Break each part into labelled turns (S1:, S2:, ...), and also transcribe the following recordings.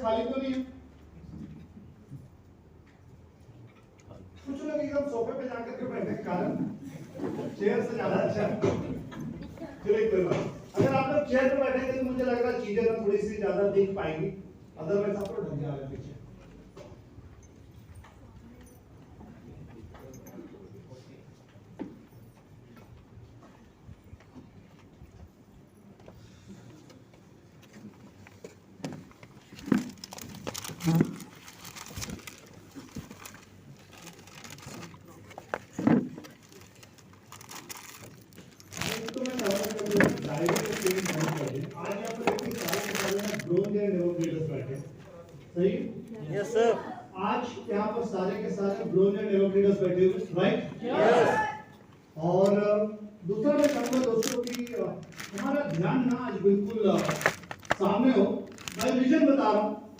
S1: खाली तो नहीं है? कुछ लोग एकदम सोफे पे जाकर के बैठे, कारण चेयर से ज्यादा अच्छा। चलिए कोई बात, अगर आप लोग चेयर पे बैठेंगे तो मुझे लग रहा है चीजें ना थोड़ी सी ज्यादा दिख पाएंगी, अदरवाइज आप लोग ढक जाएंगे पीछे। सही?
S2: Yes sir.
S1: आज यहाँ पर सारे के सारे ब्रोन एंड एवोकेडोस बैठे हुए, राइट?
S2: यस।
S1: और दूसरा मैं कहूँगा दोस्तों कि हमारा ध्यान ना आज बिल्कुल सामने हो। मैं विजन बता रहा हूँ।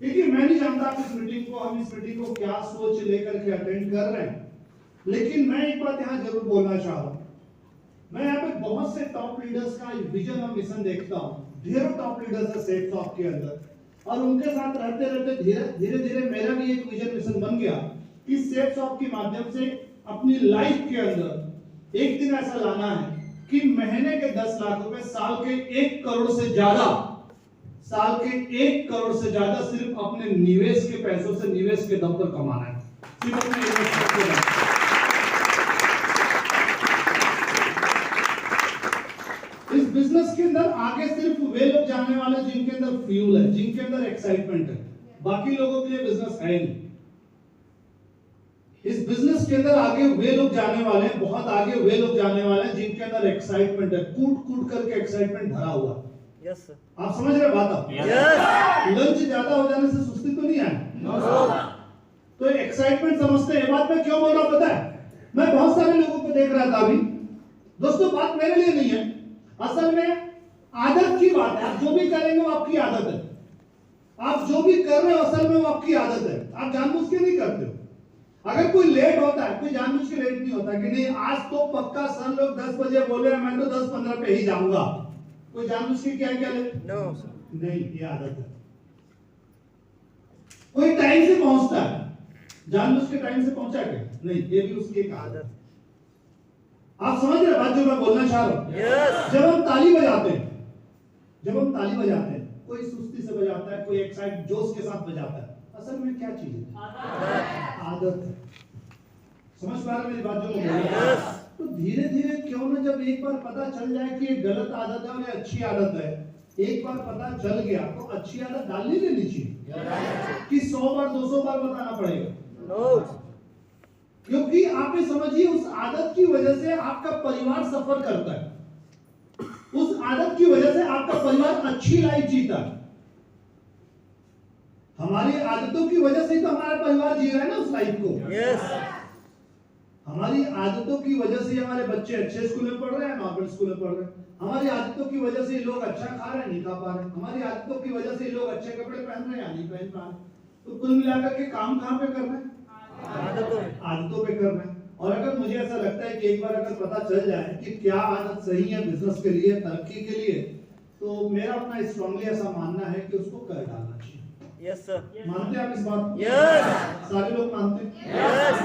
S1: देखिए मैं नहीं जानता आप इस मीटिंग को, हम इस मीटिंग को क्या सोच लेकर के अटेंड कर रहे हैं, लेकिन मैं एक बात यहाँ जरूर बोलना चाह रहा हूँ। मैं यहाँ पे बहुत से टॉप लीडर्स का विजन और मिशन देखता हूँ। ढेरों टॉप लीडर्स है सेफ टॉप के अंदर, और उनके साथ रहते रहते धीरे धीरे मेरा भी एक विजन मिशन बन गया कि सेफ शॉप के माध्यम से अपनी लाइफ के अंदर एक दिन ऐसा लाना है कि महीने के 10 लाख रुपए, साल के 1 करोड़ से ज्यादा, साल के 1 करोड़ से ज्यादा सिर्फ अपने निवेश के पैसों से, निवेश के दम पर कमाना है, सिर्फ अपने इन्वेस्टमेंट के दम पर। इस बिजनेस के अंदर आगे सिर्फ वे लोग जाने वाले जिनके अंदर फ्यूल है, जिनके अंदर एक्साइटमेंट है, बाकी लोगों के लिए बिजनेस है नहीं। इस बिजनेस के अंदर आगे वे लोग जाने वाले हैं, बहुत आगे वे लोग जाने वाले हैं जिनके अंदर एक्साइटमेंट है, कूट कूट करके एक्साइटमेंट भरा हुआ।
S2: Yes sir.
S1: आप समझ रहे बात? आप
S2: यस।
S1: लंच ज्यादा हो जाने से सुस्ती तो नहीं आए?
S2: नो।
S1: तो एक्साइटमेंट समझते हैं। बात मैं क्यों बोल रहा हूं पता है? मैं बहुत सारे लोगों को देख रहा था अभी। दोस्तों बात मेरे लिए नहीं है, असल में आदत की बात है। आप जो भी करेंगे वो आपकी आदत है। आप जो भी कर रहे हो असल में वो आपकी आदत है, आप जानबूझ के नहीं करते हो। अगर कोई लेट होता है, कोई जानबूझ के लेट नहीं होता कि नहीं आज तो पक्का सर लोग 10 बजे बोले, मैं तो 10-15 पे ही जाऊंगा। कोई जानबूझ के क्या क्या लेट?
S2: नो
S1: नहीं, ये आदत है। कोई टाइम से पहुंचता है, जानबूझ के टाइम से पहुंचा क्या? नहीं, ये भी उसकी एक आदत। आप समझ रहे बात जो मैं बोलना चाह रहा हूं?
S2: यस।
S1: जब हम ताली बजाते हैं, जब हम ताली बजाते हैं, कोई सुस्ती से बजाता है, कोई एक्साइट जोश के साथ बजाता है, असल में क्या चीज है? आदत है। समझ पा रहे मेरी बात जो मैं बोल रहा हूं? तो धीरे धीरे क्यों ना, जब एक बार पता चल जाए कि ये गलत आदत है और ये अच्छी आदत है, एक बार पता चल गया तो अच्छी आदत डालनी नहीं चाहिए कि 100 बार 200 बार बताना पड़ेगा।
S2: नो।
S1: क्योंकि आप ये समझिए उस आदत की वजह से आपका परिवार सफर करता है, उस आदत की वजह से आपका परिवार अच्छी लाइफ जीता है। हमारी आदतों की वजह से तो हमारा परिवार जी रहा है ना उस लाइफ को।
S2: यस।
S1: हमारी आदतों की वजह से हमारे बच्चे अच्छे स्कूल में पढ़ रहे हैं, नॉर्मल स्कूल में पढ़ रहे हैं। हमारी आदतों की वजह से लोग अच्छा खा रहे हैं, नहीं खा पा रहे हैं। हमारी आदतों की वजह से लोग अच्छे कपड़े पहन रहे हैं, नहीं पहन पा रहे। तो कुल मिलाकर के काम कहां पे कर रहे हैं? आदतों पे कर रहे हैं। और अगर मुझे ऐसा लगता है कि एक बार अगर पता चल जाए कि क्या आदत सही है बिजनेस के लिए, तरक्की के लिए, तो मेरा अपना स्ट्रांगली ऐसा मानना है कि उसको कर डालना चाहिए।
S2: Yes sir.
S1: मानते हैं आप इस बात को?
S2: यस।
S1: सारे लोग मानते हैं?
S2: यस।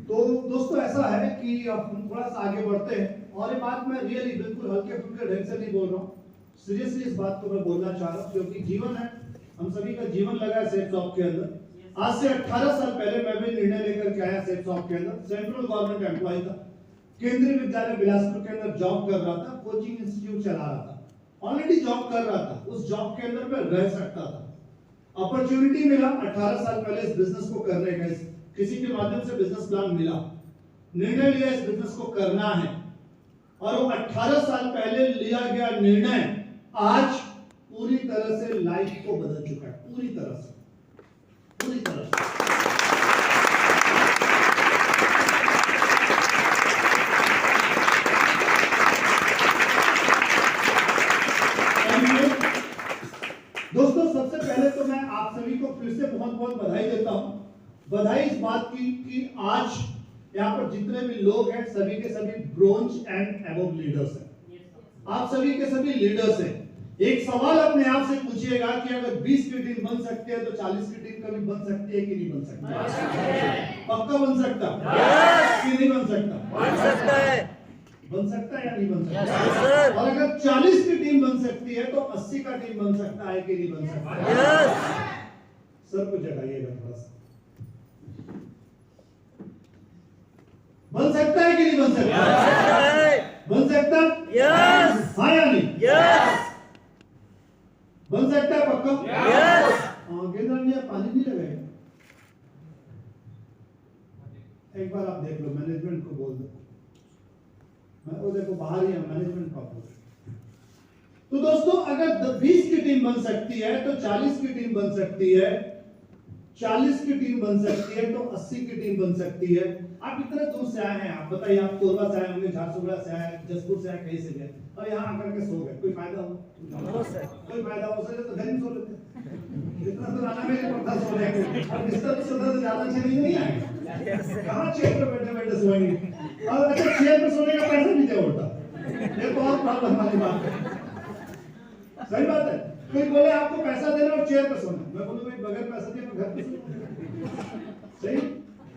S1: तो दोस्तों ऐसा है कि हम थोड़ा सा आगे बढ़ते हैं, और ये बात मैं रियली बिल्कुल हल्के फुल्के ढंग से नहीं बोल रहा हूँ, सीरियसली इस बात को मैं बोलना चाह रहा हूँ, क्योंकि जीवन है, हम सभी का जीवन लगा है सेफ शॉप के अंदर। आज से 18 साल पहले मैं भी निर्णय लेकर के आया सेफ शॉप के अंदर। सेंट्रल गवर्नमेंट एम्प्लॉय था, केंद्रीय विद्यालय बिलासपुर के अंदर जॉब कर रहा था, कोचिंग इंस्टीट्यूट चला रहा था, ऑलरेडी जॉब कर रहा था। उस जॉब के अंदर मैं रह सकता था। अपॉर्चुनिटी मिला 18 साल पहले इस बिजनेस को करने का, किसी के माध्यम से बिजनेस प्लान मिला, निर्णय लिया इस बिजनेस को करना है, और वो 18 साल पहले लिया गया निर्णय आज पूरी तरह से लाइफ को बदल चुका है, पूरी तरह से, पूरी तरह से। दोस्तों सबसे पहले तो मैं आप सभी को फिर से बहुत बहुत बधाई देता हूं। बधाई इस बात की कि आज यहाँ पर जितने भी लोग हैं सभी के सभी ब्रोंज एंड एबोव लीडर्स हैं। आप सभी के सभी लीडर्स हैं। एक सवाल अपने आप से पूछिएगा कि अगर 20 की टीम बन सकती है तो 40 की टीम कभी बन सकती है कि नहीं बन सकती? पक्का बन सकता कि नहीं बन सकता?
S2: बन सकता है।
S1: बन सकता है या नहीं बन सकता?
S2: Yes, sir.
S1: और अगर 40 की टीम बन सकती है तो 80 का टीम बन सकता है कि नहीं बन सकता?
S2: यस।
S1: सर को जगाइएगा थोड़ा सा। बन सकता है कि नहीं बन सकता?
S2: बन सकता है।
S1: बन सकता?
S2: यस।
S1: हाँ या नहीं?
S2: यस।
S1: बन सकता है पक्का?
S2: यस।
S1: गेंद्रा ने पानी नहीं लगाया। एक बार आप देख लो, मैनेजमेंट को बोल दो। मैं वो देखो बाहर ही है, मैनेजमेंट का बोल। तो दोस्तों अगर 20 की टीम बन सकती है तो 40 की टीम बन सकती है, 40 की टीम बन सकती है तो 80 की टीम बन सकती है। आप इतने दूर से आए हैं, आप बताइए, आप कोरबा से आए होंगे, झारसुगुड़ा से आए, जसपुर से आए, कहीं से गए और यहाँ आकर के सो गए, कोई फायदा हो?
S2: No sir.
S1: कोई फायदा हो सके तो घर में सो लेते। इतना तो आना में नहीं पड़ता सोने को, और बिस्तर पे सोना तो ज्यादा अच्छी नींद नहीं आएगी। कहाँ चेयर पे बैठे बैठे सोएंगे? और अच्छा चेयर पे सोने का पैसा भी दे उड़ता, ये तो और प्रॉब्लम वाली बात है। सही बात है। कोई बोले आपको पैसा देना और चेयर पे सोना, मैं बोलूँ भाई बगैर पैसा दिए मैं घर पे सोऊंगा। सही।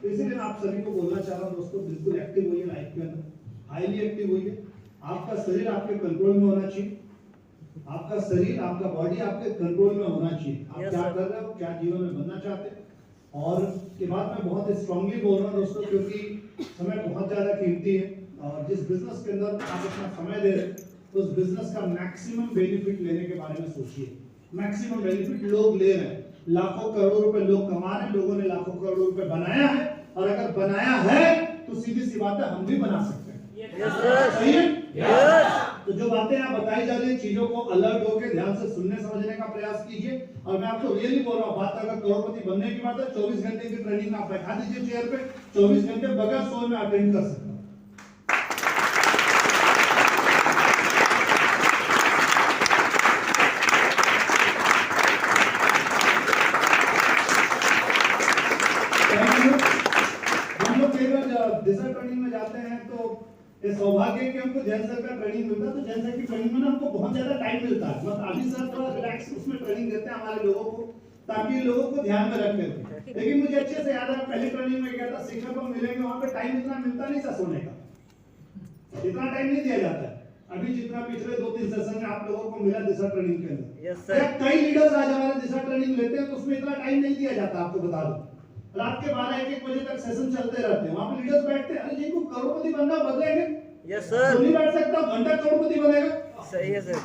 S1: इसीलिए मैं आप सभी को बोलना चाह रहा हूँ दोस्तों, बिल्कुल एक्टिव होइए लाइफ के अंदर, हाईली एक्टिव होइए। आपका शरीर आपके कंट्रोल में होना चाहिए, आपका शरीर आपका बॉडी आपके कंट्रोल में होना चाहिए। आप
S2: Yes,
S1: क्या
S2: sir.
S1: कर रहे हो, क्या जीवन में बनना चाहते हैं। और ये बात मैं बहुत स्ट्रांगली बोल रहा हूँ दोस्तों, क्योंकि समय बहुत ज्यादा कीमती है और जिस बिजनेस के अंदर आप अपना समय दे रहे हैं उस बिजनेस का मैक्सिमम बेनिफिट लेने के बारे में सोचिए। मैक्सिमम बेनिफिट लोग ले रहे हैं, लाखों करोड़ों रुपए लोग कमा रहे हैं, लोगों ने लाखों करोड़ों रुपए बनाया है, और अगर बनाया है तो सीधी सी बात है हम भी बना सकते हैं।
S2: Yes sir.
S1: सही है?
S2: यस।
S1: तो जो बातें यहाँ बताई जा रही है, चीजों को अलर्ट होकर ध्यान से सुनने समझने का प्रयास कीजिए। और मैं आपको रियली बोल रहा हूँ, बात अगर करोड़पति बनने की बात है, 24 घंटे की ट्रेनिंग आप बैठा दीजिए चेयर पे, 24 घंटे बगैर सोए में अटेंड कर सकते हैं। हम लोग कई बार दिशा ट्रेनिंग में जाते हैं तो ये सौभाग्य है कि हमको जैन सर का ट्रेनिंग मिलता है। तो जैन सर की ट्रेनिंग में ना हमको बहुत ज्यादा टाइम मिलता है, मतलब अभी सर थोड़ा रिलैक्स उसमें ट्रेनिंग देते हैं हमारे लोगों को, ताकि लोगों को ध्यान में रखते रहे। लेकिन मुझे अच्छे से याद है, पहली ट्रेनिंग में गया था, सीखने को मिलेंगे, वहां पे टाइम इतना मिलता नहीं था सोने का, इतना टाइम नहीं दिया जाता है। अभी जितना पिछले 2-3 सेशन में आप लोगों को मिला दिशा ट्रेनिंग के अंदर,
S2: यस सर।
S1: कई लीडर्स आज हमारे दिशा ट्रेनिंग लेते हैं तो उसमें इतना टाइम नहीं दिया जाता। आपको बता दूं, रात के 12-1 बजे तक सेशन चलते रहते हैं, वहां पे लीडर्स बैठते हैं, अरे जिनको करोड़पति बनना बदलेंगे,
S2: यस सर।
S1: नहीं बैठ सकता, घंटा करोड़पति बनेगा।
S2: सही है सर।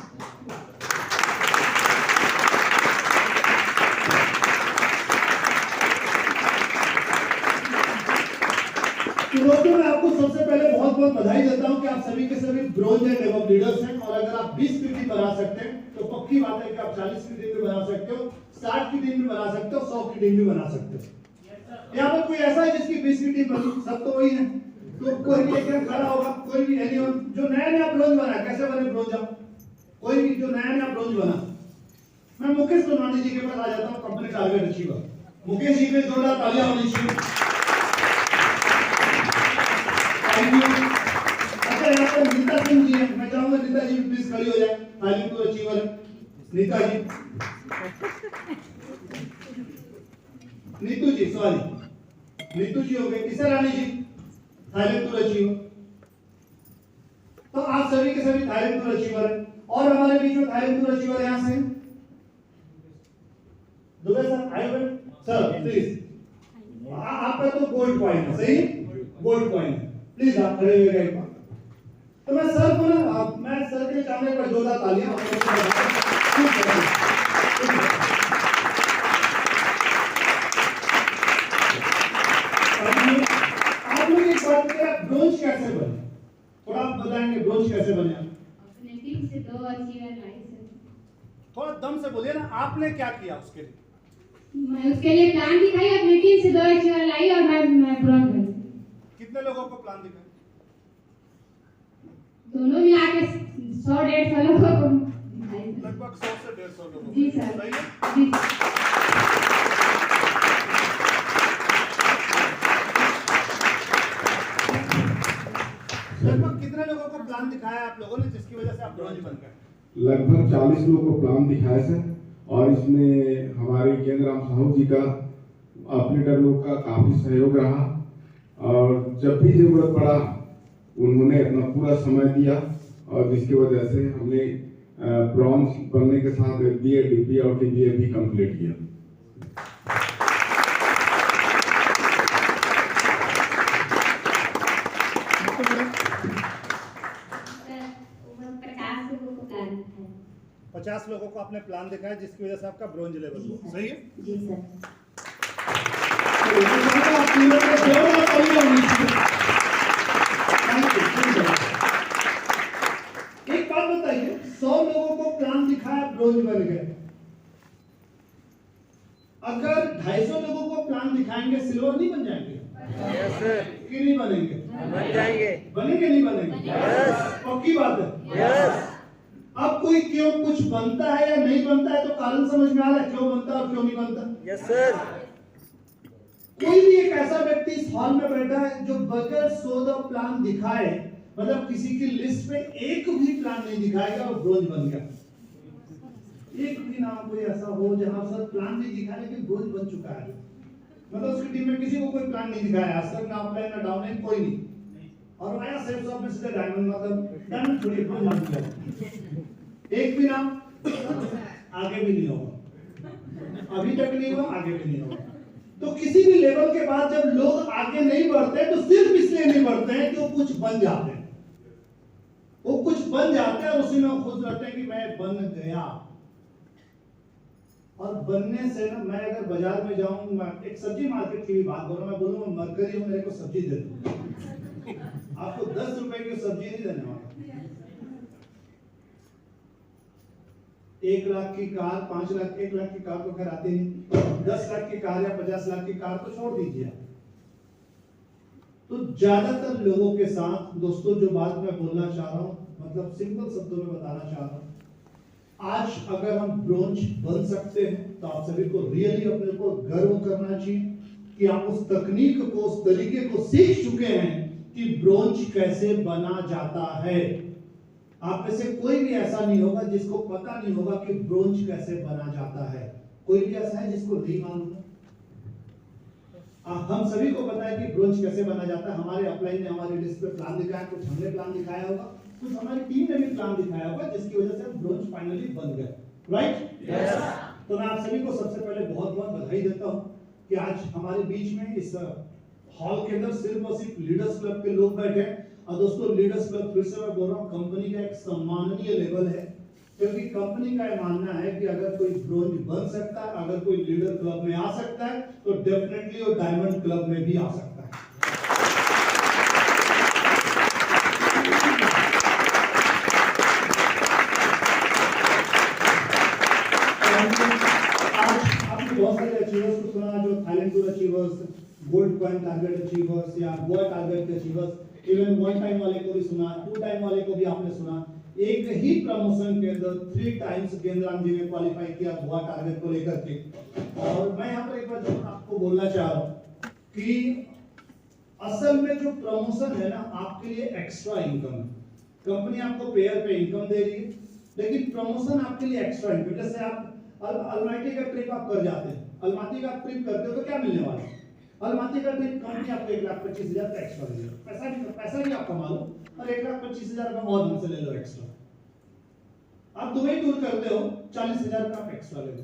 S1: तो दोस्तों मैं आपको सबसे पहले बहुत बहुत बधाई देता हूं कि आप सभी के सभी ब्रोंज एंड एबव लीडर्स हैं। और अगर आप 20 की टीम बना सकते हैं तो पक्की बात है कि आप 40 की टीम भी बना सकते हो, 60 की टीम भी बना सकते हो, 100 की टीम भी बना सकते हो। यहाँ पर कोई ऐसा है जिसकी 20 की टीम बनी? सब तो वही है। तो कोई भी एकदम खड़ा होगा, कोई भी एनीवन जो नया नया ब्रोंज बना, कैसे बने ब्रोंज आप? कोई भी जो नया नया ब्रोंज बना, मैं मुकेश सोनानी जी के पास आ जाता हूँ, company target achiever. Mukesh ji के जोरदार तालियां होनी चाहिए। अच्छा यहाँ पर नीता सिंह जी हैं, मैं चाहूंगा नीता जी प्लीज खड़ी हो जाए, फाइलिंग टू अचीवर है नीता जी। नीतू जी, सॉरी नीतू जी हो गए। ईशा रानी जी थाईलैंड टूर अचीवर। तो आप सभी के सभी थाईलैंड टूर अचीवर हैं। और हमारे बीच में थाईलैंड टूर अचीवर यहां से दुबे सर आए हुए सर, प्लीज आपका तो गोल्ड पॉइंट है, सही गोल्ड पॉइंट है, प्लीज आप खड़े हुए एक बार। तो मैं सर को ना, मैं सर के सामने एक बार जोरदार तालियां। आप लोग एक बात करें, ब्रोंज कैसे बने, थोड़ा आप बताएंगे ब्रोंज कैसे बने?
S3: अपने टीम से 2 अचीवर लाई सर।
S1: थोड़ा दम से बोलिए ना, आपने क्या किया उसके लिए?
S3: मैं उसके लिए प्लान दिखाई, अपनी टीम से 2 अचीवर लाई और मैं ब्रॉन्ज बनी।
S1: कितने लोगों को प्लान दिखाया?
S3: दोनों मिला के 100-150 लोगों को दिखाई सर।
S1: लगभग 100 से 150 लोगों।
S3: जी सर।
S1: सही है?
S3: जी
S1: लगभग कितने लोगों को प्लान दिखाया आप लोगों ने जिसकी वजह से आप ब्रोंज बन गए?
S4: लगभग 40 लोगों को प्लान दिखाया सर, और इसमें हमारे केंद्र साहू जी का ऑपरेटर लोग का काफ़ी सहयोग रहा, और जब भी जरूरत पड़ा उन्होंने अपना पूरा समय दिया, और जिसकी वजह से हमने ब्रॉन्ज बनने के साथ BA, DPA और TPA भी कंप्लीट किया।
S3: सर
S1: 50 लोगों को आपने प्लान दिखाया जिसकी वजह से आपका ब्रोंज लेवल हुआ, सही है?
S3: जी सर।
S1: एक बात बताइए, 100 लोगों को प्लान दिखाया, ब्रोंज बन गए। अगर 250 लोगों को प्लान दिखाएंगे, सिल्वर नहीं बन जाएंगे?
S2: Yes sir.
S1: कि नहीं बनेंगे?
S2: बन जाएंगे।
S1: बनेंगे नहीं बनेंगे?
S2: यस।
S1: पक्की बात है।
S2: यस।
S1: अब कोई क्यों कुछ बनता है या नहीं बनता है तो कारण समझ में आ रहा है, क्यों बनता है और क्यों नहीं बनता।
S2: Yes sir.
S1: कोई भी एक ऐसा व्यक्ति इस हॉल में बैठा है जो बगैर 100 प्लान दिखाए, मतलब किसी की लिस्ट में एक भी प्लान नहीं दिखाएगा और ब्रोंज बन गया। एक भी नाम कोई ऐसा हो जहां सब प्लान नहीं दिखा लेकिन ब्रोंज बन चुका है, मतलब उसकी टीम में किसी को कोई प्लान नहीं दिखाया आज तक, ना अपलाइन ना डाउनलाइन, कोई नहीं, और आया सेल्स ऑफ में सीधे डायमंड, मतलब डायमंड थोड़ी ब्रोंज बन गया। एक भी नाम आगे भी नहीं होगा, अभी तक नहीं हुआ, आगे भी नहीं होगा। तो किसी भी लेवल के बाद जब लोग आगे नहीं बढ़ते तो सिर्फ इसलिए नहीं बढ़ते हैं कि वो कुछ बन जाते हैं, वो कुछ बन जाते हैं और उसी में खुश रहते हैं कि मैं बन गया। और बनने से ना, मैं अगर बाजार में जाऊं, एक सब्जी मार्केट की भी बात करूं, मैं बोलूं मैं मरकरी हूं, मेरे को सब्जी दे दो, आपको 10 रुपए की सब्जी नहीं देने वाला। 1 लाख की कार, 5 लाख, 1 लाख की कार तो खैर आती नहीं, 10 लाख की कार या 50 लाख की कार तो छोड़ दीजिए। तो ज्यादातर लोगों के साथ दोस्तों जो बात मैं बोलना चाह रहा हूं, मतलब सिंपल शब्दों में बताना चाह रहा हूं, आज अगर हम ब्रोंज बन सकते हैं तो आप सभी को रियली अपने को गर्व करना चाहिए कि आप उस तकनीक को, उस तरीके को सीख चुके हैं कि ब्रोंज कैसे बना जाता है। आप में से कोई भी ऐसा नहीं होगा जिसको पता नहीं होगा कि ब्रोंज कैसे बना जाता है। कोई भी ऐसा है जिसको नहीं मालूम है? हम सभी को पता है कि ब्रोंज कैसे बना जाता है। हमारे अपलाइन ने हमारे लिस्ट पे प्लान दिखाया, कुछ हमने प्लान दिखाया होगा, कुछ हमारी टीम ने भी प्लान दिखाया होगा, जिसकी वजह से ब्रोंज फाइनली बन गए, राइट? यस। तो मैं आप सभी को सबसे पहले बहुत बहुत बधाई देता हूं कि आज हमारे बीच में इस हॉल के अंदर सिर्फ और सिर्फ लीडर्स क्लब के लोग बैठे हैं। और दोस्तों लीडर्स क्लब, फिर से मैं बोल रहा हूँ, कंपनी का एक सम्माननीय लेवल है, क्योंकि कंपनी का यह मानना है कि अगर कोई ब्रोंज बन सकता है, अगर कोई लीडर क्लब में आ सकता है, तो डेफिनेटली वो डायमंड क्लब में भी आ सकता है। आज आपने बहुत सारे अचीवर्स को सुना, जो Thailand tour achievers, gold coin target achievers या Goa target achievers, even 1 time वाले को भी सुना, 2 टाइम वाले को भी आपने सुना। एक ही प्रमोशन के अंदर 3 टाइम्स केंद्राम जी ने क्वालिफाई किया गोवा टारगेट को लेकर के। और मैं यहाँ पर एक बार जरूर आपको बोलना चाह रहा हूँ कि असल में जो प्रमोशन है ना, आपके लिए एक्स्ट्रा इनकम है। कंपनी आपको पेयर पे इनकम दे रही है, लेकिन प्रमोशन आपके लिए एक्स्ट्रा इनकम। जैसे आप अलमाटी का ट्रिप आप कर जाते हैं, अलमाटी का ट्रिप करते हो तो क्या मिलने वाला है? अलमाटी का ट्रिप कंपनी आपको 1,25,000 का एक्स्ट्रा देगा। पैसा नहीं आप कमा लो और 1,25,000 का और हमसे ले लो एक्स्ट्रा। आप दुबई टूर करते हो, 40,000 का आप एक्स्ट्रा ले लो।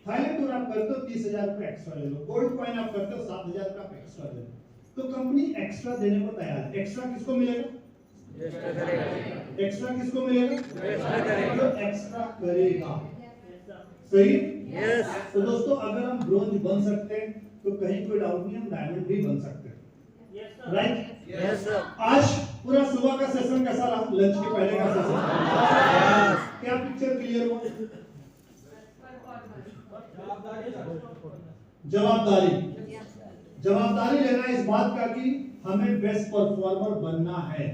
S1: थाईलैंड टूर आप करते हो, 30,000 का एक्स्ट्रा ले लो। गोल्ड कॉइन आप करते हो, 7,000 का आप एक्स्ट्रा ले लो। तो कंपनी एक्स्ट्रा देने को तैयार है। एक्स्ट्रा किसको मिलेगा? एक्स्ट्रा किसको मिलेगा? जो एक्स्ट्रा करेगा, सही?
S2: यस।
S1: तो दोस्तों अगर हम ब्रोंज बन सकते हैं तो कहीं कोई डाउट नहीं, हम डायमंड भी बन सकते हैं, राइट?
S2: Yes sir.
S1: आज पूरा सुबह का सेशन कैसा रहा? लंच के पहले का सेशन क्या पिक्चर क्लियर हुआ? जवाबदारी लेना इस बात का कि हमें बेस्ट परफॉर्मर बनना है।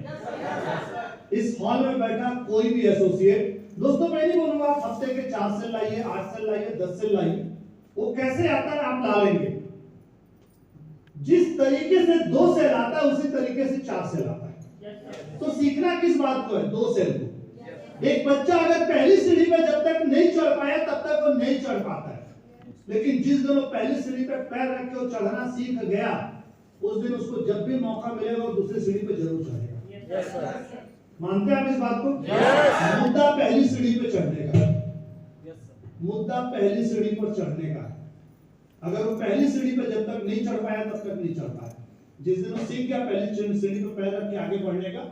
S1: इस हॉल में बैठा कोई भी एसोसिएट, दोस्तों मैं नहीं बोलूंगा आप हफ्ते के 4 सेल लाइए, 8 सेल लाइए, 10 सेल लाइए, वो कैसे आता है आप ला लेंगे। जिस तरीके से 2 सेल आता है उसी तरीके से 4 सेल आता है। तो सीखना किस बात को है? 2 सेल को। एक बच्चा अगर पहली सीढ़ी पे जब तक नहीं चढ़ पाया तब तक वो नहीं चढ़ पाता है, लेकिन जिस दिन वो पहली सीढ़ी पे पैर रख के वो चढ़ना सीख गया, उस दिन उसको जब भी मौका मिलेगा वो दूसरी सीढ़ी पे जरूर चढ़ेगा।
S2: Yes sir.
S1: मानते हैं आप इस बात को?
S2: Yes.
S1: मुद्दा पहली सीढ़ी पे चढ़ने का है। मुद्दा पहली सीढ़ी पर चढ़ने का है। अगर वो पहली सीढ़ी पे जब तक नहीं चढ़ पाया तब तक नहीं चढ़ पाया। जिस दिन वो सीख गया पहली सीढ़ी पे पैर रख के आगे बढ़ने का,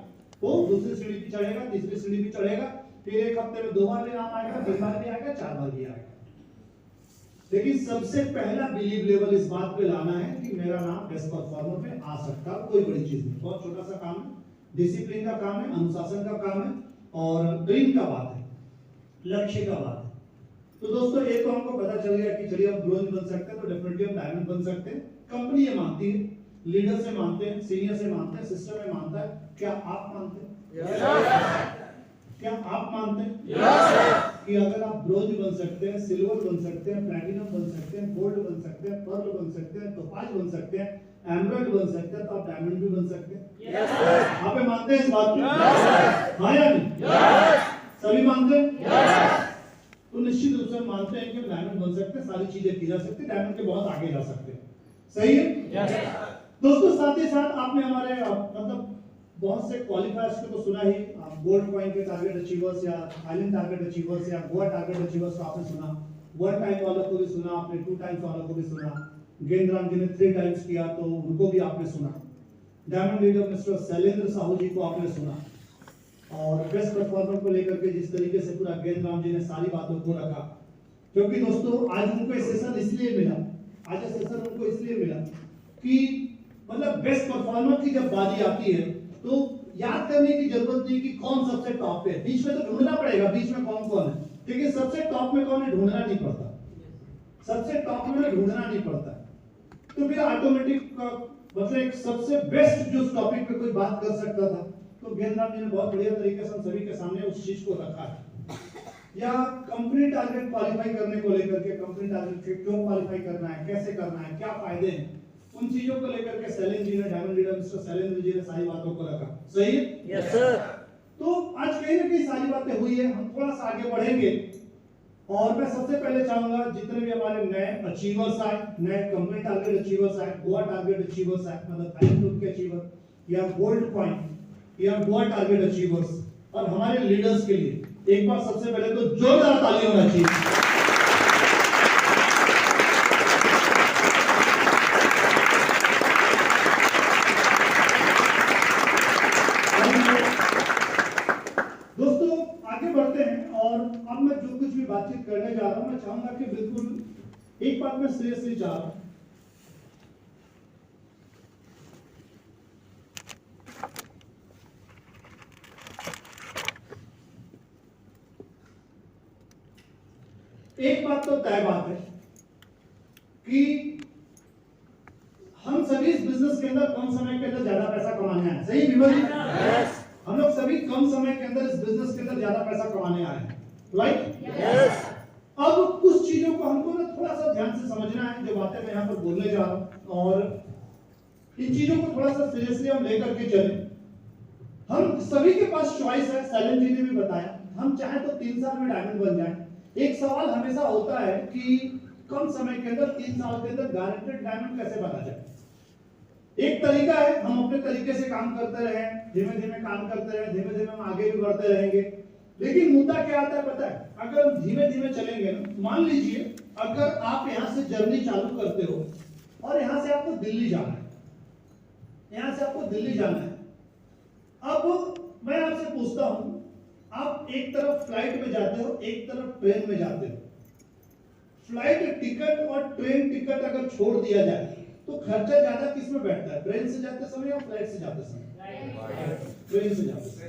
S1: वो दूसरी सीढ़ी पे चढ़ेगा, तीसरी सीढ़ी पे चढ़ेगा, फिर एक हफ्ते में 2 बार भी नाम आएगा, 3 बार भी आएगा, 4 बार भी आएगा। लेकिन सबसे पहला बिलीव लेवल इस बात पे लाना है कि मेरा नाम बेस्ट परफॉर्मर पे आ सकता है। कोई बड़ी चीज नहीं, बहुत छोटा सा काम है, डिसिप्लिन का काम है, अनुशासन का काम है और ड्रीम का बात है, लक्ष्य का बात है। तो दोस्तों एक तो हमको पता चल गया कि चलिए हम ब्रोंज बन सकते हैं, तो डेफिनेटली हम डायमंड बन सकते हैं। कंपनी ये मानती है, लीडर से मानते हैं, सीनियर से मानते हैं, सिस्टम में मानता है। क्या आप मानते हैं? क्या आप मानते हैं कि अगर आप ब्रोंज बन सकते हैं, सिल्वर बन सकते हैं, प्लैटिनम बन सकते हैं, गोल्ड बन सकते हैं, पर्ल बन सकते हैं, टोपाज बन सकते हैं, एमराल्ड बन सकते हैं, तो आप डायमंड भी बन सकते हैं? आप ये मानते हैं इस बात को? हाँ या नहीं? सभी मानते हैं? तो निश्चित रूप से मानते हैं कि डायमंड बन सकते हैं, सारी चीजें की जा सकती है, डायमंड के बहुत आगे जा सकते हैं। सही है? दोस्तों साथ ही साथ आपने हमारे मतलब बहुत से क्वालिफायर्स को तो सुना ही, गोल्ड कॉइन के टारगेट अचीवर्स या आइलैंड टारगेट अचीवर्स या गोवा टारगेट अचीवर्स को आपने सुना, 1 टाइम वालों को भी सुना आपने, 2 टाइम्स वालों को भी सुना, गेंदराम जी ने 3 टाइम्स किया तो उनको भी आपने सुना, diamond leader mister Shailendra Sahu ji को आपने सुना, और बेस्ट परफॉर्मर को लेकर के जिस तरीके से पूरा गेंदराम जी ने सारी बातों को रखा। क्योंकि दोस्तों आज उनको ये सेशन इसलिए मिला, आज ये सेशन उनको इसलिए मिला कि मतलब बेस्ट परफॉर्मर की जब बारी आती है तो याद करने की जरूरत नहीं कि कौन सबसे टॉप पे है, बीच में तो ढूंढना पड़ेगा बीच में कौन कौन है, लेकिन सबसे टॉप में कौन है ढूंढना नहीं पड़ता, सबसे टॉप में ढूंढना नहीं पड़ता। तो फिर ऑटोमेटिक मतलब एक सबसे बेस्ट जो टॉपिक पे कोई बात कर सकता था, तो गेंदराम जी ने बहुत बढ़िया तरीके से हम सभी के सामने उस चीज को रखा है। या कंपनी टारगेट क्वालिफाई करने को लेकर के, कंपनी टारगेट क्यों क्वालिफाई करना है, कैसे करना है, क्या फायदे हैं, उन चीजों को लेकर के शैलेंद्र जी ने, diamond leader mister Shailendra ji ने सारी बातों को रखा। सही है?
S2: Yes sir.
S1: तो आज कहीं ना कहीं सारी बातें हुई है, हम थोड़ा सा आगे बढ़ेंगे और मैं सबसे पहले चाहूंगा जितने भी हमारे नए अचीवर्स आए, नए कंपनी टारगेट अचीवर्स आए, गोवा टारगेट अचीवर्स आए, मतलब थाईलैंड के अचीवर या गोल्ड कॉइन या गोवा टारगेट अचीवर्स और हमारे लीडर्स के लिए एक बार सबसे पहले तो जोरदार ताली होना चाहिए। दोस्तों आगे बढ़ते हैं और अब मैं जो कुछ भी बातचीत करने जा रहा हूं मैं चाहूंगा कि बिल्कुल एक बात मैं सीरियसली चाह रहा हूं। एक बात तो तय बात है कि हम सभी इस बिजनेस के अंदर कम समय के अंदर ज्यादा पैसा कमाने आए। सही विमल जी?
S2: यस।
S1: हम लोग सभी कम समय के अंदर इस बिजनेस के अंदर ज्यादा पैसा कमाने आए हैं, राइट?
S2: यस।
S1: अब कुछ चीजों को हमको ना थोड़ा सा ध्यान से समझना है, जो बातें मैं यहाँ पर बोलने जा रहा हूँ, और इन चीजों को थोड़ा सा सीरियसली हम लेकर के चले। हम सभी के पास चॉइस है, शैलेंद्र जी ने भी बताया, हम चाहे तो 3 साल में डायमंड बन जाए। एक सवाल हमेशा होता है कि कम समय के अंदर 3 साल के अंदर गारंटेड डायमंड कैसे बना जाए। एक तरीका है हम अपने तरीके से काम करते रहें, धीमे धीमे काम करते रहें, धीमे धीमे हम आगे भी बढ़ते रहेंगे। लेकिन मुद्दा क्या आता है पता है, अगर हम धीमे धीमे चलेंगे ना, मान लीजिए अगर आप यहाँ से जर्नी चालू करते हो और यहाँ से आपको दिल्ली जाना है, यहाँ से आपको दिल्ली जाना है। अब मैं आपसे पूछता हूं, आप एक तरफ फ्लाइट में जाते हो, एक तरफ ट्रेन में जाते हो। फ्लाइट टिकट और ट्रेन टिकट अगर छोड़ दिया जाए तो खर्चा ज्यादा किस में बैठता है, ट्रेन से जाते समय या फ्लाइट से जाते समय? ट्रेन से जाते समय,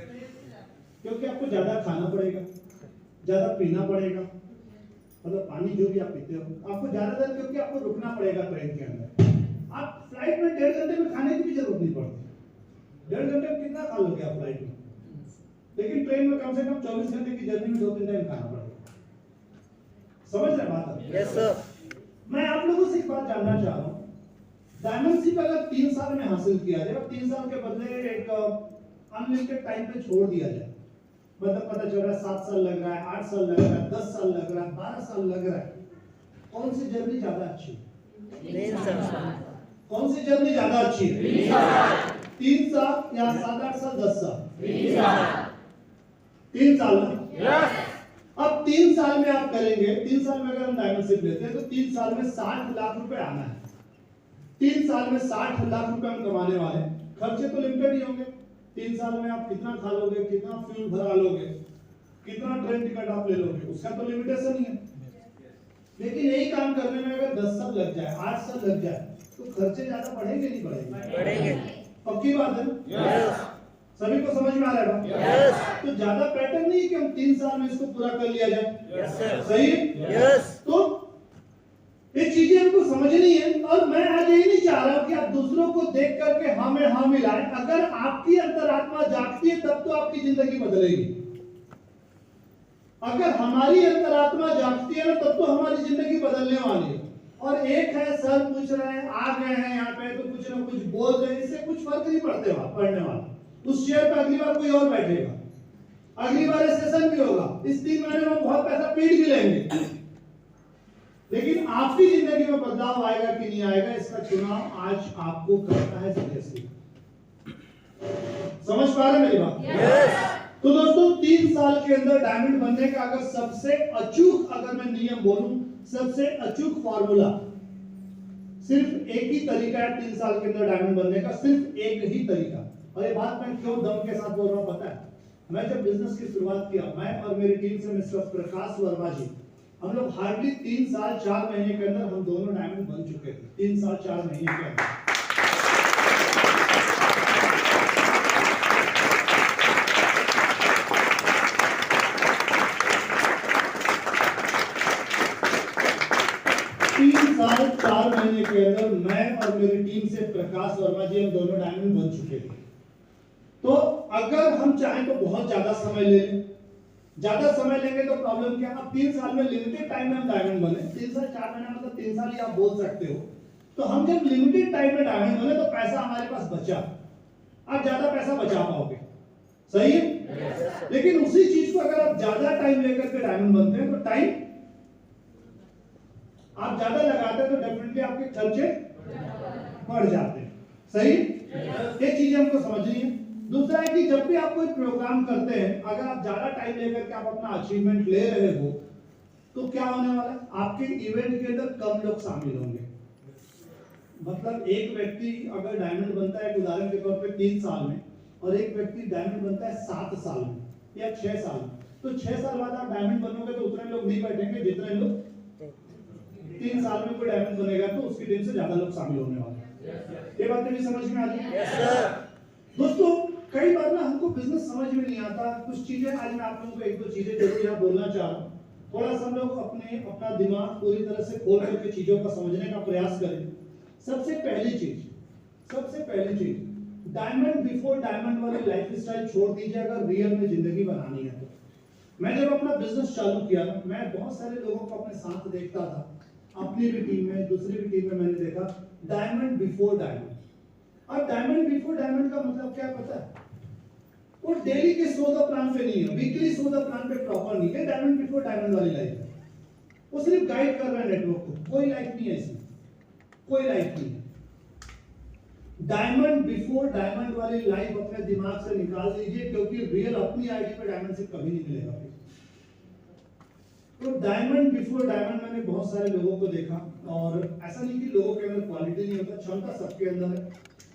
S1: क्योंकि आपको ज्यादा खाना पड़ेगा, ज्यादा पीना पड़ेगा, मतलब पानी जो भी आप पीते हो आपको ज्यादा देर, क्योंकि आपको रुकना पड़ेगा ट्रेन के अंदर। आप फ्लाइट में 1.5 घंटे में खाने की भी जरूरत नहीं पड़ती। 1.5 घंटे में कितना खा लोगे आप फ्लाइट में, लेकिन ट्रेन में कम से कम 24 घंटे की जर्नी में 2-3 टाइम खाना पड़ेगा। समझ रहे बात?
S2: Yes sir.
S1: मैं आप लोगों से एक बात जानना चाह रहा हूँ, डायमंडशिप अगर 3 साल में हासिल किया जाए और 3 साल के बदले एक अनलिमिटेड टाइम पे छोड़ दिया जाए, मतलब पता चल रहा है 7 साल लग रहा है, 8 साल लग रहा है, 10 साल लग रहा है, 12 साल लग रहा है। कौन सी जर्नी ज्यादा अच्छी है?
S2: 3 साल।
S1: कौन सी जर्नी ज्यादा अच्छी है? 3 साल या 7, 8 साल, 10 साल? 3 साल ना? अब 3 साल में आप करेंगे, 3 साल में अगर हम डायमंडशिप लेते हैं तो 3 साल में 60 लाख रुपए आना है। 3 साल में 60 लाख रुपए हम कमाने वाले हैं। खर्चे तो लिमिटेड ही होंगे। 3 साल में आप कितना खा लोगे, कितना फ्यूल भरा लोगे, कितना ट्रेन टिकट आप ले लोगे, उसका तो लिमिटेशन ही है। लेकिन यही काम करने में अगर 10 साल लग जाए, 8 साल लग जाए, तो खर्चे ज्यादा बढ़ेंगे नहीं बढ़ेंगे?
S2: बढ़ेंगे।
S1: पक्की बात है ना?
S2: यस
S1: सभी को समझ में आ रहा है?
S2: यस
S1: तो ज्यादा पैटर्न नहीं है कि हम 3 साल में इसको पूरा कर लिया जाए।
S2: Yes sir.
S1: सही है?
S2: यस।
S1: तो ये चीजें हमको समझनी है। और मैं आज ये नहीं चाह रहा कि आप दूसरों को देख करके हाँ में हाँ मिलाएं। अगर आपकी अंतरात्मा जागती है तब तो आपकी जिंदगी बदलेगी। अगर हमारी अंतरात्मा जागती है ना तब तो हमारी जिंदगी बदलने वाली है। और एक है सर पूछ रहे हैं, आ गए हैं यहाँ पे तो कुछ ना कुछ बोल रहे हैं, इससे कुछ फर्क नहीं पड़ते पढ़ने वाला। उस चेयर पे अगली बार कोई और बैठेगा, अगली बार सेशन भी होगा, इस 3 महीने में बहुत पैसा पीट भी लेंगे, लेकिन आपकी जिंदगी में बदलाव आएगा कि नहीं आएगा इसका चुनाव आज आपको करना है। सीरियसली समझ पा रहे मेरी बात?
S2: यस।
S1: तो दोस्तों 3 साल के अंदर डायमंड बनने का अगर सबसे अचूक अगर मैं नियम बोलूं, सबसे अचूक फॉर्मूला, सिर्फ एक ही तरीका है 3 साल के अंदर डायमंड बनने का, सिर्फ एक ही तरीका। और ये बात मैं क्यों दम के साथ बोल रहा हूं पता है? मैं जब बिजनेस की शुरुआत किया, मैं और मेरी टीम से मिस्टर प्रकाश वर्मा जी, हम लोग हार्डली 3 साल 4 महीने के अंदर हम दोनों डायमंड बन चुके थे। 3 साल 4 महीने के अंदर। साल 4 महीने के अंदर मैं और मेरी टीम से प्रकाश वर्मा जी हम दोनों डायमंड बन चुके थे। तो अगर हम चाहें तो बहुत ज्यादा समय ले लें, ज्यादा समय लेंगे तो प्रॉब्लम क्या? अब 3 साल में लिमिटेड टाइम में हम डायमंड बने, 3 साल 4 महीना मतलब 3 साल ही आप बोल सकते हो। तो हम जब लिमिटेड टाइम में डायमंड बने तो पैसा हमारे पास बचा, आप ज्यादा पैसा बचा पाओगे। सही है? लेकिन उसी चीज को अगर आप ज्यादा टाइम लेकर के डायमंड बनते हैं तो टाइम आप ज्यादा लगाते हैं तो डेफिनेटली आपके खर्चे बढ़ जाते हैं। सही? ये चीजें हमको समझनी है। दूसरा है कि जब भी आप कोई प्रोग्राम करते हैं, अगर आप ज्यादा टाइम लेकर के आप अपना अचीवमेंट ले रहे हो तो क्या होने वाला है? आपके इवेंट के अंदर कम लोग शामिल होंगे। मतलब एक व्यक्ति अगर डायमंड बनता है, उदाहरण के तौर पे 3 साल में, और एक व्यक्ति डायमंड बनता है 7 साल में या 6 साल में, तो 6 साल बाद आप डायमंड बनोगे तो उतने लोग नहीं बैठेंगे जितने लोग 3 साल में कोई डायमंड बनेगा तो उसकी टीम से ज्यादा लोग शामिल होने वाले हैं। ये बातें भी समझ में आ रही है?
S2: Yes sir.
S1: दोस्तों कई बार ना हमको बिजनेस समझ में नहीं आता। कुछ चीजें आज मैं आप लोगों को 1-2 चीजें जरूर यहाँ बोलना चाह रहा हूँ। थोड़ा सा हम लोग अपना दिमाग पूरी तरह से खोल करके चीजों का समझने का प्रयास करें। सबसे पहली चीज डायमंड बिफोर डायमंड वाली लाइफस्टाइल छोड़ दीजिए अगर रियल में जिंदगी बनानी है तो। मैं जब अपना बिजनेस चालू किया ना, मैं बहुत सारे लोगों को अपने साथ देखता था, अपनी भी टीम में, दूसरी भी टीम में मैंने देखा डायमंड बिफोर डायमंड। अब डायमंड बिफोर डायमंड का मतलब क्या पता है? वो डेली के सो द प्लान पे नहीं है, वीकली सो द प्लान पे प्रॉपर नहीं है। डायमंड बिफोर डायमंड वाली लाइफ है। वो सिर्फ गाइड कर रहा है नेटवर्क को, कोई लाइफ नहीं है इसमें, कोई लाइफ नहीं है। डायमंड बिफोर डायमंड वाली लाइफ अपने दिमाग से निकाल दीजिए, क्योंकि रियल अपनी आईडी पे डायमंड से कभी नहीं मिलेगा। तो डायमंड बिफोर डायमंड मैंने बहुत सारे लोगों को देखा, और ऐसा नहीं कि लोगों के अंदर क्वालिटी नहीं होता, क्षमता सबके अंदर है,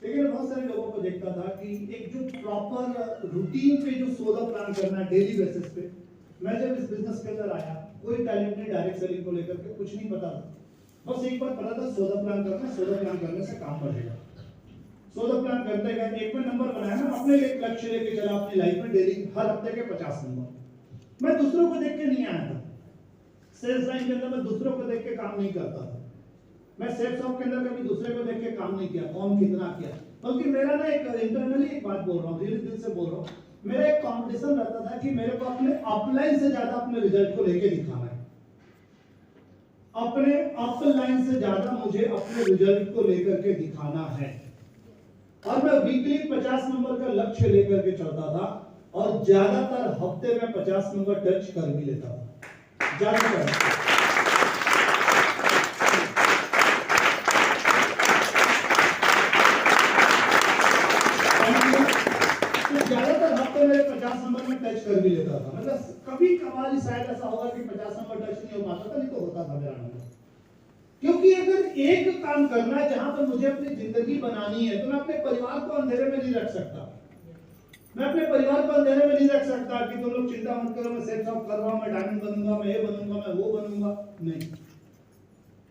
S1: लेकिन बहुत सारे लोगों को देखता था कि एक जो प्रॉपर रूटीन पे जो सोदा प्लान करना है डेली बेसिस पे। मैं जब इस बिजनेस के अंदर आया, कोई टैलेंट नहीं, डायरेक्ट सेलिंग को लेकर के कुछ नहीं पता था। बस एक बार पता था सोदा प्लान करना, सोदा प्लान करने से काम बढ़ेगा। सोदा प्लान करते गए, एक में नंबर बनाया ना, अपने लिए लक्ष्य लेके चला अपनी लाइफ में, डेली हर हफ्ते के 50 नंबर। मैं दूसरों को देख के नहीं आया था। सेल्स लाइन के अंदर मैं दूसरों को देख के काम नहीं करता था। मैं सेल्स शॉप के अंदर कभी दूसरे को देख के काम नहीं किया, कौन कितना किया। बल्कि मेरा ना एक इंटरनली एक बात बोल रहा हूँ, दिल से बोल रहा हूँ, मेरा एक कंपटीशन रहता था कि मेरे को अपने अपलाइन से ज्यादा अपने रिजल्ट को लेके दिखाना है। अपने अपलाइन से ज्यादा मुझे अपने रिजल्ट को लेकर के दिखाना है। और मैं वीकली 50 नंबर का लक्ष्य लेकर के चलता था। और ज्यादातर हफ्ते में 50 नंबर टच कर भी लेता था, ज्यादातर। तो ज्यादातर हफ्ते में 50 नंबर में टच कर भी लेता था। मतलब कभी कभार शायद ऐसा होगा कि 50 नंबर टच नहीं हो पाता था, नहीं तो होता था मेरा नंबर। क्योंकि अगर एक काम करना है जहां पर मुझे अपनी जिंदगी बनानी है, तो मैं अपने परिवार को अंधेरे में नहीं रख सकता। मैं अपने परिवार को अंधेरे में नहीं रख सकता कि तुम लोग चिंता मत करो, मैं सेट अप कर रहा हूं, मैं डायमंड बनूंगा, मैं ये बनूंगा, मैं वो बनूंगा। नहीं,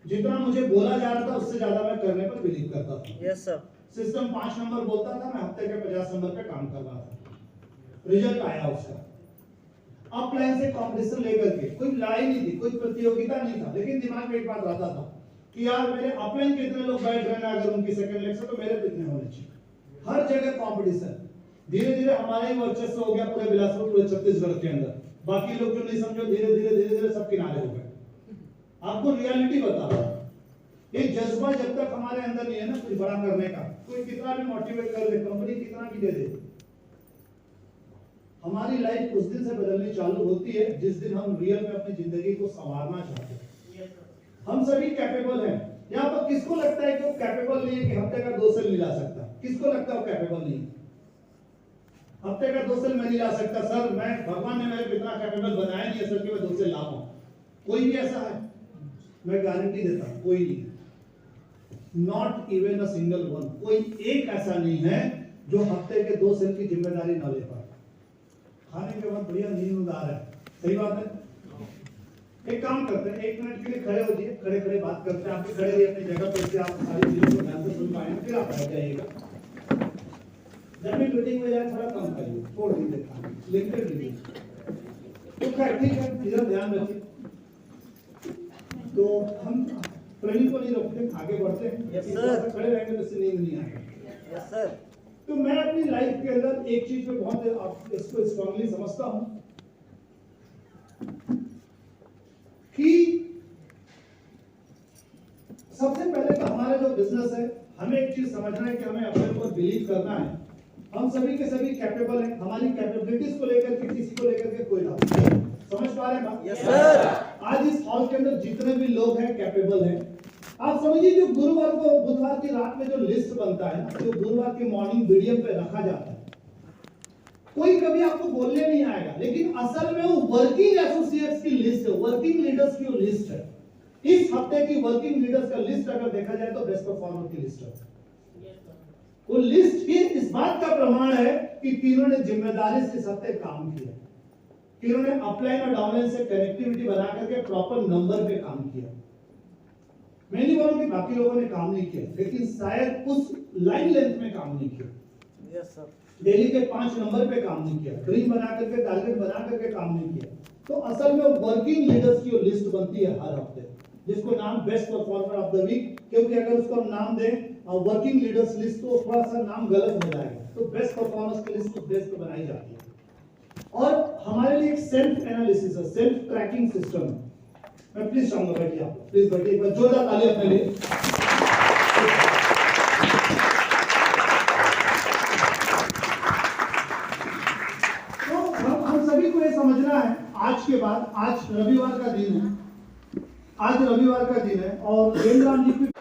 S1: जितना मुझे बोला जा रहा था उससे ज्यादा मैं करने पर बिलीव करता था।
S2: Yes sir.
S1: सिस्टम 5 नंबर बोलता था, मैं हफ्ते के 50 नंबर पे काम कर रहा था। रिजल्ट आया उसका। अपलाइन से कंपटीशन लेकर के कोई लड़ाई नहीं थी, कोई प्रतियोगिता नहीं था, लेकिन दिमाग में एक बात रहता था कि यार मेरे अपलाइन के इतने लोग बैठ रहे हैं, अगर उनकी सेकंड लेग से तो मेरे कितने होने चाहिए। हर जगह कंपटीशन। धीरे धीरे हमारा ही वर्चस्व हो गया पूरे बिलासपुर, पूरे छत्तीसगढ़ के अंदर। बाकी लोग जो नहीं समझो, धीरे धीरे सब किनारे हो गए। आपको रियलिटी बता रहा हूं, एक जज्बा जब तक हमारे अंदर नहीं है ना कुछ बड़ा करने का, कोई कितना भी मोटिवेट कर दे, कंपनी कितना भी दे दे, हमारी लाइफ उस दिन से बदलनी चालू होती है जिस दिन हम रियल में अपनी जिंदगी को संवारना चाहते हैं। हम सभी कैपेबल हैं। यहाँ पर किसको लगता है कि वो कैपेबल नहीं है कि हफ्ते का 2 सेल नहीं ला सकता? किसको लगता है वो कैपेबल नहीं है? हफ्ते का 2 सेल मैं नहीं ला सकता सर, मैं भगवान ने मेरे को इतना कैपेबल बनाया नहीं है सर कि मैं 2 सेल ला पाऊं। कोई भी ऐसा है? मैं गारंटी देता हूं, कोई नहीं। Not even a single one. कोई एक ऐसा नहीं है जो हफ्ते के 2 सेल की जिम्मेदारी ना ले पाए। खाने के बाद बढ़िया नींद आ रहा है, सही बात है। एक काम करते हैं, 1 मिनट के लिए खड़े हो जाइए, खड़े खड़े बात करते हैं। आप भी खड़े रहिए अपनी जगह पर, से आप सारी चीजों को ध्यान से सुन पाएंगे, फिर आप बैठ जाइएगा। जब भी मीटिंग में जाए थोड़ा कम करिए, छोड़ दीजिए खाना, लिमिटेड लीजिए। तो खैर ठीक है, इधर ध्यान रखिए। तो हम ट्रेनिंग को नहीं रोकते, आगे बढ़ते हैं।
S2: Yes,
S1: इस
S2: sir.
S1: तरह से खड़े रहेंगे तो इससे नींद नहीं आएगी।
S2: Yes sir.
S1: तो मैं अपनी लाइफ के अंदर एक चीज में बहुत इसको स्ट्रांगली समझता हूं कि सबसे पहले तो हमारा जो बिजनेस है, हमें एक चीज समझना है कि हमें अपने ऊपर बिलीव करना है। हम सभी के सभी कैपेबल हैं। हमारी कैपेबिलिटीज को लेकर के किसी को लेकर के कोई डाउट नहीं। समझ पा रहे हैं बात?
S2: Yes sir.
S1: आज इस हॉल के अंदर जितने भी लोग हैं कैपेबल हैं। आप समझिए जो गुरुवार को बुधवार की रात में जो लिस्ट बनता है, जो गुरुवार की मॉर्निंग मीडियम पे रखा जाता है, कोई कभी आपको बोलने नहीं आएगा, लेकिन असल में वो वर्किंग एसोसिएट्स की लिस्ट है, वर्किंग लीडर्स की लिस्ट है। इस हफ्ते की वर्किंग लीडर्स का लिस्ट अगर देखा जाए तो बेस्ट परफॉर्मर की लिस्ट है। वो लिस्ट ही इस बात का प्रमाण है कि तीनों ने जिम्मेदारी से इस हफ्ते काम किया। तीनों ने अपलाइन और डाउनलाइन से कनेक्टिविटी बना करके प्रॉपर नंबर पे काम किया। मैं नहीं बोलूं कि बाकी लोगों ने काम नहीं किया, लेकिन शायद उस लाइन लेंथ में काम नहीं किया।
S2: Yes sir.
S1: डेली के 5 नंबर पे काम नहीं किया, ड्रीम बना करके, टारगेट बना करके काम नहीं किया। तो असल में वर्किंग लीडर्स की लिस्ट बनती है हर हफ्ते, जिसको नाम best performer of the week, क्योंकि अगर उसको हम नाम दें वर्किंग लीडर्स लिस्ट तो थोड़ा सा नाम गलत हो जाएगा। तो बेस्ट परफॉर्मर्स की लिस्ट बेस्ट बनाई जाती है। और हमारे लिए एक सेल्फ एनालिसिस है, सेल्फ ट्रैकिंग सिस्टम है। मैं प्लीज चाहूंगा बैठिए, आप प्लीज बैठिए, एक बार जोरदार ताली अपने लिए। तो हम सभी को ये समझना है आज के बाद, आज रविवार का दिन है, आज रविवार का दिन है और देवराम जी की